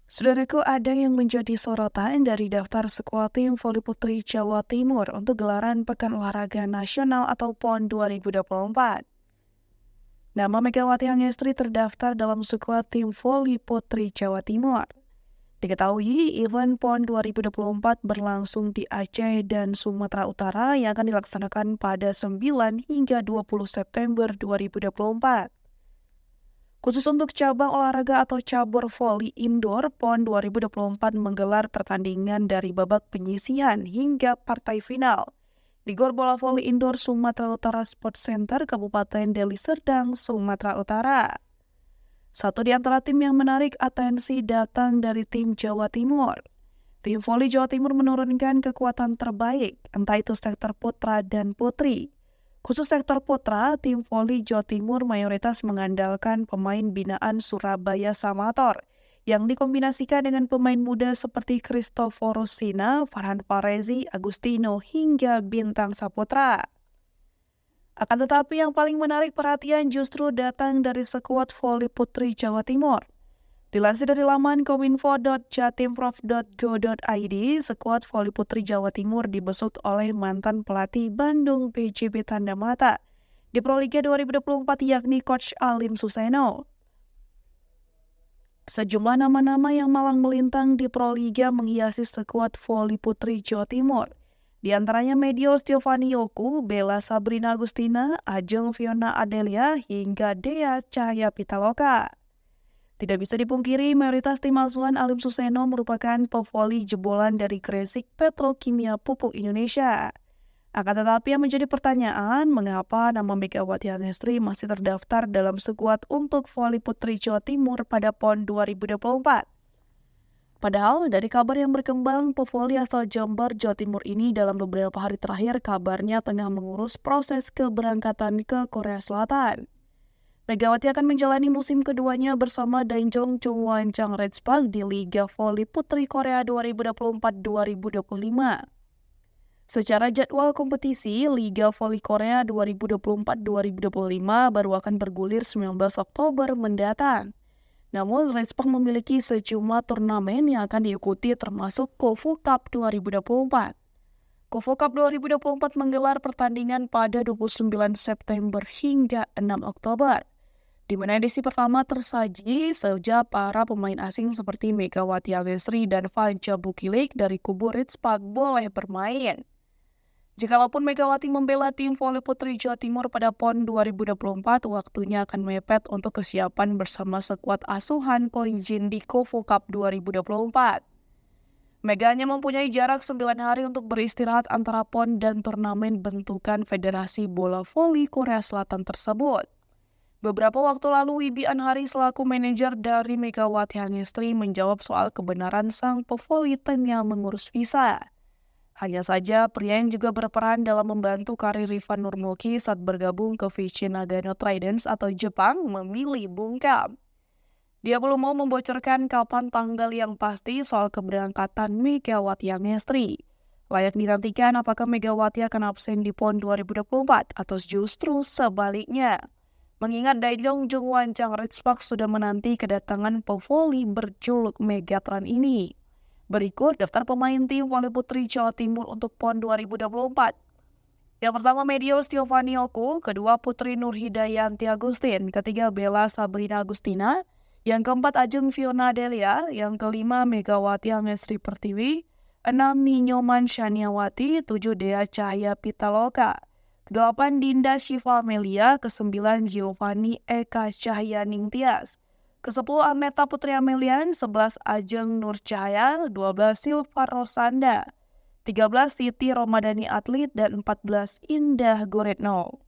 Saudaraku, ada yang menjadi sorotan dari daftar skuad tim voli putri Jawa Timur untuk gelaran Pekan Olahraga Nasional atau PON 2024. Nama Megawati Hangestri terdaftar dalam skuad tim voli putri Jawa Timur. Diketahui, event PON 2024 berlangsung di Aceh dan Sumatera Utara yang akan dilaksanakan pada 9 hingga 20 September 2024. Khusus untuk cabang olahraga atau cabur voli indoor, PON 2024 menggelar pertandingan dari babak penyisihan hingga partai final di Gor Bola Voli Indoor Sumatera Utara Sports Center, Kabupaten Deli Serdang, Sumatera Utara. Satu di antara tim yang menarik atensi datang dari tim Jawa Timur. Tim voli Jawa Timur menurunkan kekuatan terbaik, entah itu sektor putra dan putri. Khusus sektor putra, tim voli Jawa Timur mayoritas mengandalkan pemain binaan Surabaya Samator yang dikombinasikan dengan pemain muda seperti Christoforus Sina, Farhan Farezi, Agustino, hingga Bintang Saputra. Akan tetapi yang paling menarik perhatian justru datang dari skuad voli putri Jawa Timur. Dilansir dari laman kominfo.jatimprov.go.id, skuad voli putri Jawa Timur dibesut oleh mantan pelatih Bandung PJB Tanda Mata di Proliga 2024 yakni Coach Alim Suseno. Sejumlah nama-nama yang malang melintang di Proliga menghiasi skuad voli putri Jawa Timur. Di antaranya Medio Stefani Yoku, Bella Sabrina Agustina, Ajeng Fiona Adelia, hingga Dea Cahaya Pitaloka. Tidak bisa dipungkiri, mayoritas tim asuhan Alim Suseno merupakan pevoli jebolan dari Gresik Petrokimia Pupuk Indonesia. Akan tetapi yang menjadi pertanyaan, mengapa nama Megawati Hangestri masih terdaftar dalam skuad untuk voli putri Jawa Timur pada PON 2024? Padahal dari kabar yang berkembang, pevoli asal Jember, Jawa Timur ini dalam beberapa hari terakhir kabarnya tengah mengurus proses keberangkatan ke Korea Selatan. Megawati akan menjalani musim keduanya bersama Daejeon Jungwon-chang Redspark di Liga Voli Putri Korea 2024-2025. Secara jadwal kompetisi, Liga Voli Korea 2024-2025 baru akan bergulir 19 Oktober mendatang. Namun, Redspark memiliki sejumlah turnamen yang akan diikuti termasuk KOFU Cup 2024. KOFU Cup 2024 menggelar pertandingan pada 29 September hingga 6 Oktober. Di mana edisi pertama tersaji sejak para pemain asing seperti Megawati Hangestri dan Fanja Bukilik dari kubu Redspark boleh bermain. Jikalaupun Megawati membela tim voli putri Jawa Timur pada PON 2024, waktunya akan mepet untuk kesiapan bersama skuad asuhan Ko Jin di KOFU Cup 2024. Mega hanya mempunyai jarak 9 hari untuk beristirahat antara PON dan turnamen bentukan Federasi Bola Voli Korea Selatan tersebut. Beberapa waktu lalu, Wibi Anhari selaku manajer dari Megawati Hangestri menjawab soal kebenaran sang pevoli tengah mengurus visa. Hanya saja, pria yang juga berperan dalam membantu karir Rifan Nurmuki saat bergabung ke Vichy Nagano Tridents atau Jepang memilih bungkam. Dia belum mau membocorkan kapan tanggal yang pasti soal keberangkatan Megawati Hangestri. Layak dinantikan apakah Megawati akan absen di PON 2024 atau justru sebaliknya. Mengingat Daejeon Jungwon-chang Redspark sudah menanti kedatangan pevoli berjuluk Megatron ini. Berikut daftar pemain tim voli putri Jawa Timur untuk PON 2024. Yang pertama Medio Stefani Yoku, kedua Putri Nurhidayanti Agustin, ketiga Bella Sabrina Agustina, yang keempat Ajeng Fiona Adelia, yang kelima Megawati Hangestri Pertiwi, 6 Ninyoman Shaniawati, 7 Dea Cahaya Pitaloka, 8 Dinda Syifa Amelia, ke-9 Giovanni Eka Cahyaning Tias, ke-10 Arneta Putri Amelian, 11 Ajeng Nur Cahaya, 12 Silva Rosanda, 13 Siti Romadani Atlet, dan 14 Indah Guritno.